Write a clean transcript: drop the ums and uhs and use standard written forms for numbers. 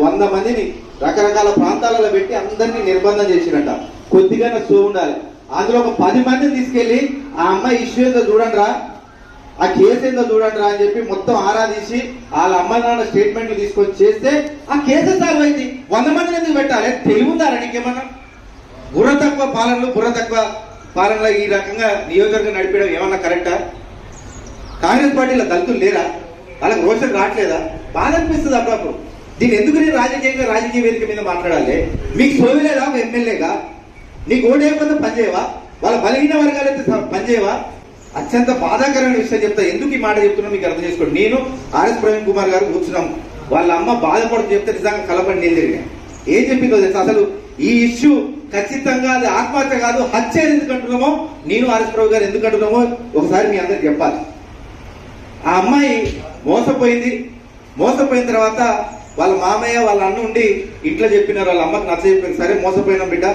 100 మందిని రకరకాల ప్రాంతాలలో పెట్టి అందరినీ నిర్బంధం చేసినట్ట. కొద్దిగా సో ఉండాలి. అందులో ఒక 10 మందిని తీసుకెళ్లి ఆ అమ్మాయి ఇష్యూ ఏందో చూడండి రా, ఆ కేసు ఏందో చూడండి రా అని చెప్పి మొత్తం ఆరాధించి వాళ్ళ అమ్మ నాన్న స్టేట్మెంట్లు తీసుకొని చేస్తే ఆ కేసు సాల్వ్ అయింది. 100 మందిని ఎందుకు పెట్టాలి? తెలివుందారా నీకేమన్నా? బుర్ర తక్కువ పాలనలో ఈ రకంగా నియోజకవర్గం నడిపేయడం ఏమన్నా కరెక్టా? కాంగ్రెస్ పార్టీలో దళితులు లేరా? వాళ్ళకి రోషన్ రావట్లేదా? బాధ అనిపిస్తుంది అప్పుడప్పుడు. దీన్ని ఎందుకు నేను రాజకీయ వేదిక మీద మాట్లాడాలి? మీకు సోవిలేదా ఒక ఎమ్మెల్యేగా? నీకు ఓడేయకపోతే పనిచేయవా? వాళ్ళ బలహీన వర్గాలైతే పనిచేయవా? అత్యంత బాధాకరమైన విషయం చెప్తా. ఎందుకు ఈ మాట చెప్తున్నా మీకు అర్థం చేసుకోండి. నేను ఆర్ఎస్ ప్రవీణ్ కుమార్ గారు కూర్చున్నాం. వాళ్ళ అమ్మ బాధపడుతూ చెప్తే నిజంగా కలపడి నీళ్ళు తిరిగా. ఏం చెప్పిందో తెలుసు? అసలు ఈ ఇష్యూ ఖచ్చితంగా అది ఆత్మహత్య కాదు, హత్య ఎందుకు అంటున్నామో, నేను ఆర్ఎస్ ప్రభు గారు ఎందుకు అంటున్నామో ఒకసారి మీ అందరికి చెప్పాలి. ఆ అమ్మాయి మోసపోయిన తర్వాత వాళ్ళ మామయ్య వాళ్ళ అన్న ఉండి ఇంట్లో చెప్పినారు, వాళ్ళ అమ్మకి నచ్చ చెప్పారు. సరే మోసపోయినాం బిడ్డ,